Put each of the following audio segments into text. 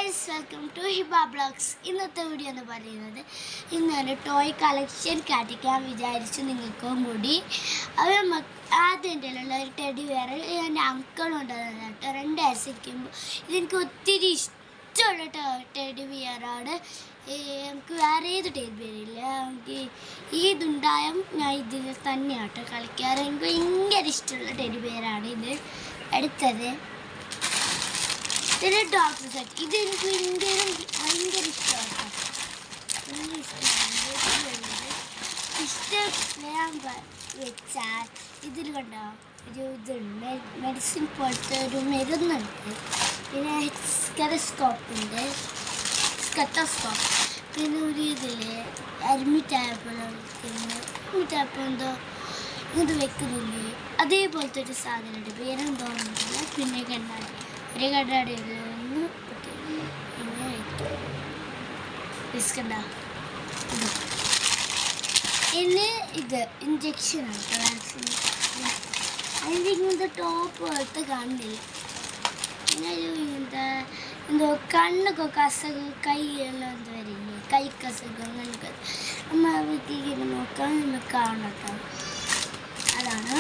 Guys, welcome to Hiba blogs. ഇന്നത്തെ video എന്ന് പറയുന്നത് ഇന്നൊരു ടോയ് കളക്ഷൻ കാട്ടിക്കാൻ വിചാരിച്ചു നിങ്ങൾക്കും കൂടി. അത് ആദ്യം എൻ്റെ ഉള്ള ഒരു ടെഡി വെയർ എൻ്റെ അങ്കിളുണ്ടായിരുന്നു കേട്ടോ. 2 വയസ്സിരിക്കുമ്പോൾ ഇതെനിക്ക് ഒത്തിരി ഇഷ്ടമുള്ള ടെഡി വെയറാണ്. നമുക്ക് വേറെ ഏത് ടെഡി വെയറില്ല, നമുക്ക് ഇതുണ്ടായും ഞാൻ ഇതിൽ തന്നെയാട്ടോ കളിക്കാറ്. എനിക്ക് ഭയങ്കര ഇഷ്ടമുള്ള ടെഡി വെയറാണ് ഇത്. അടുത്തത് ഇതിന് ഡോക്ടർ സെറ്റ്. ഇതെനിക്ക് ഭയങ്കര ഇഷ്ടമാണ്. ഇഷ്ടം വെച്ചാൽ ഇതിൽ കണ്ടോ ഒരു ഇതുണ്ട്, മെഡിസിൻ പോലത്തെ ഒരു മരുന്നുണ്ട്. പിന്നെ സ്റ്റെതസ്കോപ്പുണ്ട്, പിന്നെ ഒരു ഇതിൽ അഡ്മിറ്റായപ്പോൾ എന്തോ ഇത് വെക്കുന്നില്ലേ, അതേപോലത്തെ ഒരു സാധനമുണ്ട്. പേരെന്തോന്നില്ല. പിന്നെ കണ്ണാടി, ഒരു കണ്ണാടിയുള്ള ഒന്ന് പിന്നെ ബിസ്കണ്ട. ഇനി ഇത് ഇഞ്ചക്ഷനാണ്, വാക്സിൻ. അതിൻ്റെ ഇങ്ങനത്തെ ടോപ്പ് പോലത്തെ കാണുന്നില്ല. പിന്നെ ഇങ്ങനത്തെ എന്തോ കണ്ണൊക്കെ അസുഖം, കൈയെല്ലാം എന്ത് വരില്ലേ, കൈക്കസുഖം അങ്ങനത്തെ നമ്മൾ വീട്ടിൽ നോക്കാൻ നമ്മൾ കാണട്ടോ. അതാണ്.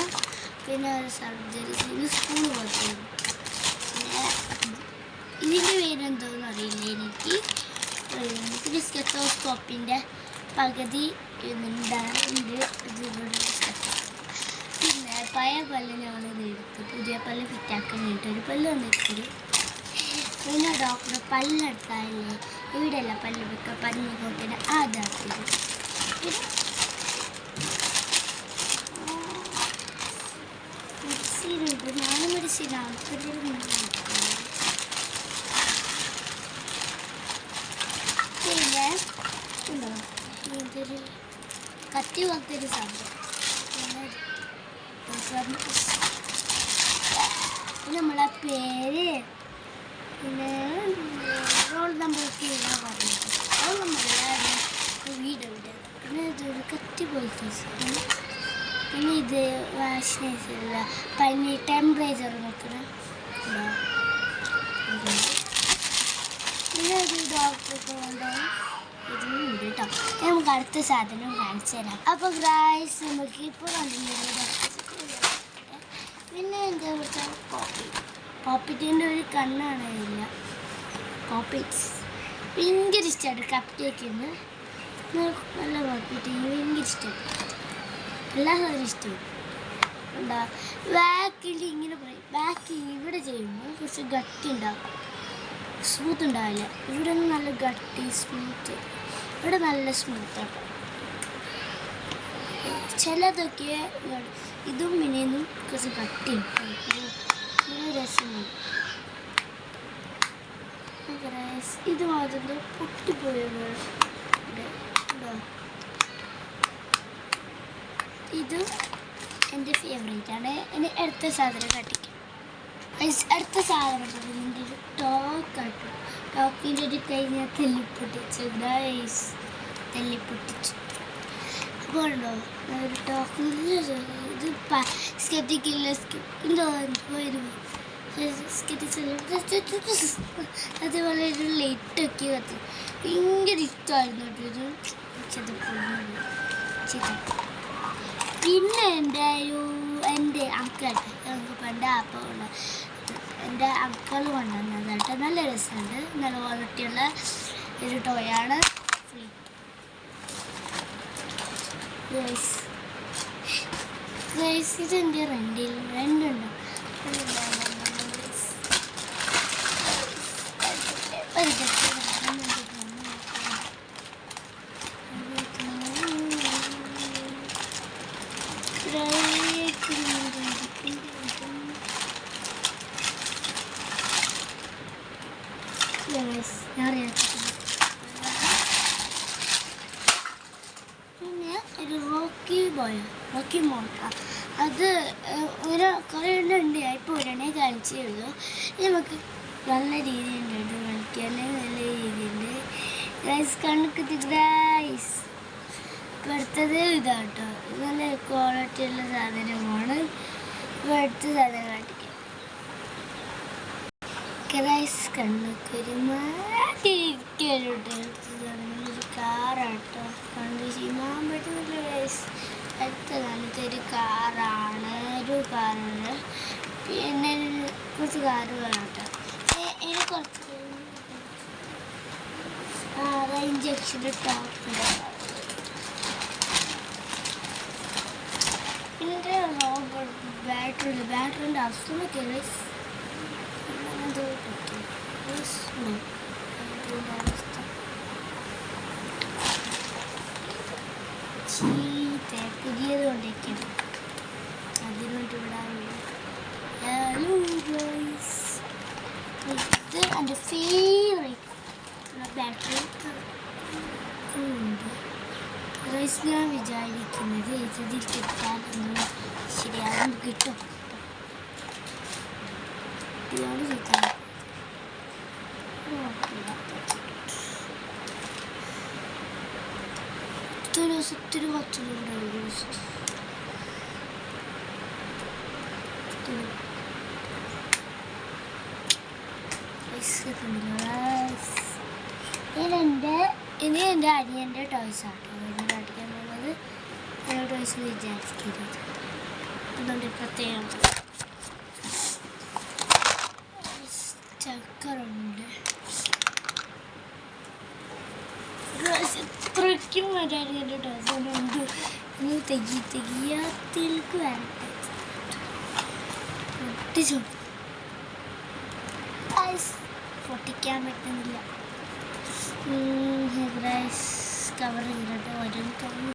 പിന്നെ ഒരു സർജറി സ്കൂൾ പോലത്തെ. പിന്നെ ഇതിൻ്റെ പേരെന്തോന്ന് അറിയില്ല എനിക്ക്. പിന്നെ സ്റ്റെതോസ്കോപ്പിൻ്റെ പകുതി ഉണ്ട്. പിന്നെ പഴയ പല്ല് ഞങ്ങളിത് എടുത്തു, പുതിയ പല്ല് ഫിറ്റാക്കാൻ വേണ്ടിയിട്ട് ഒരു പല്ല് വന്നിട്ടൊരു. പിന്നെ ഡോക്ടർ പല്ലെടുത്താലേ ഇവിടെയല്ല പല്ല് വെക്കുക, പല്ല് നോക്കിയിട്ട് അതാക്കിയത്. മെഡിസിനുണ്ട്, ഞാൻ മെഡിസിനാണ്. പിന്നെ ഉണ്ടോ ഇതൊരു കത്തി പോലത്തെ ഒരു സാധനം. പിന്നെ നമ്മളെ പേര്, പിന്നെ റോൾ നമ്പറൊക്കെ പറഞ്ഞത് റോൾ നമ്പർ വീടെവിടെ. പിന്നെ ഇതൊരു കത്തി പോലത്തെ സാധനം. പിന്നെ ഇത് വാഷിനൈസല്ല, പനി ടെമ്പറേച്ചർ നോക്കണം. പിന്നെ ഒരു ഡോക്ടർക്ക് കൊണ്ടുപോയി ഇതുണ്ട് കേട്ടോ. നമുക്ക് അടുത്ത സാധനം കാണിച്ചു തരാം. അപ്പോൾ ഗൈസ്, നമുക്ക് ഇപ്പോൾ കണ്ടിട്ടുള്ള പിന്നെ എന്താ വെച്ചാൽ പോപ്പിറ്റിൻ്റെ ഒരു കണ്ണാണ് ഇല്ല. പോപ്പിറ്റ്സ് ഭയങ്കര ഇഷ്ടമാണ്. കപ്പ് കേക്കിന് നല്ല പോപ്പിറ്റ് ഭയങ്കര ഇഷ്ടമാണ്. എല്ലാ സാധനം ഇഷ്ടമാണ്. എന്താ ബാക്കിൽ ഇങ്ങനെ പറയും, ബാക്ക് ഇവിടെ ചെയ്യുമ്പോൾ കുറച്ച് ഗട്ടി ഉണ്ടാവും, സ്മൂത്ത് ഉണ്ടാവില്ല. ഇവിടെ നല്ല ഗട്ടി സ്മൂത്ത്, ഇവിടെ നല്ല സ്മൂത്താണ്. ചിലതൊക്കെ ഇതും മിനിന്നും കുറച്ച് ഗട്ടിയും രസമാണ്. ഇത് മാത്രം പൊട്ടിപ്പോയത്. ഇത് എൻ്റെ ഫേവറേറ്റ് ആണ്. ഇനി അടുത്ത സാധനം കാട്ടിക്കാം. അടുത്ത സാധനം ഇതിൻ്റെ ഒരു ടോക്കാട്ടോ. ടോക്കിൻ്റെ ഒരു കൈ ഞാൻ തെല്ലിപ്പൊട്ടിച്ചു. തെല്ലിപ്പൊട്ടിച്ചു. അപ്പോൾ ഉണ്ടോ ഒരു ടോക്ക് ഇത് സ്കെറ്റിക്കില്ല എന്തോ അതേപോലെ ഒരു ലൈറ്റൊക്കെ കത്തി ഭയങ്കര ഇഷ്ടമായിരുന്നു കേട്ടോ. ഇത് പിന്നെ എൻ്റെ അങ്കിളായിട്ട് ഞങ്ങൾക്ക് പണ്ട് അപ്പോൾ എൻ്റെ അങ്കിൾ കൊണ്ടുവന്നതായിട്ട് നല്ല രസമുണ്ട്. നല്ല ക്വാളിറ്റിയുള്ള ഒരു ടോയാണ്. ഇതെൻ്റെ റെൻ്റുണ്ട്. പിന്നെ ഒരു റോക്കി മോട്ട അത് കുറേ ഉണ്ട്. ഇപ്പോൾ ഉടനെ കാണിച്ചേ ഉള്ളൂ. നമുക്ക് നല്ല രീതിയുണ്ട് കളിക്കാൻ, നല്ല രീതിയുണ്ട് ഗൈസ്. കണക്ക് ഗൈസ്. ഇപ്പോൾ അടുത്തത് ഇതാട്ടോ, നല്ല ക്വാളിറ്റിയുള്ള സാധനമാണ്. ഇപ്പോൾ അടുത്ത സാധനം കാണിക്കാം. ഗൈസ്. കണ്ണൊക്കെ ഇരിക്കലോട്ട് ഒരു കാറാട്ടോ കണ്ടു ചെയ്യാൻ പറ്റുന്നില്ല ഗൈസ്. അടുത്ത കാലത്ത് ഒരു കാറാണ്, പിന്നെ കുറച്ച് കാറ് വേണം കേട്ടോ. ഇനി കുറച്ച് ഇഞ്ചക്ഷൻ ടോപ്പ് പിന്നെ ബാറ്ററിൻ്റെ അവസ്ഥയൊക്കെ ഗൈസ്. പുതിയത് കൊണ്ടേക്കാണ് അതിനോട്ട് ഇത് എൻ്റെ ഫേവറേറ്റ് ബാറ്ററി ഉണ്ട്. റൈസ് ഞാൻ വിചാരിക്കുന്നത് ഇതിൽ കിട്ടാൻ ശരിയാകും കിട്ടും. ഇതാണ് കിട്ടാൻ ഒത്തിരി കുറച്ചുണ്ടാവും. ഇനി എൻ്റെ അനിയൻ്റെ ടോയ്സ് ആട്ടോ എന്നോട് അടിക്കാൻ പോകുന്നത്. ടോയ്സ് വിചാരിക്കരുത്, അതുകൊണ്ട് പ്രത്യേകം ചക്കറുണ്ട്. എത്രയ്ക്കും വരാൻ എൻ്റെ ടോയ്സുണ്ട്. ഇനി തെയ്യാത്തിലേക്ക് വരട്ടെ. പൊട്ടിക്കാൻ പറ്റുന്നില്ല. കവർ ചെയ്തിട്ട് വരും.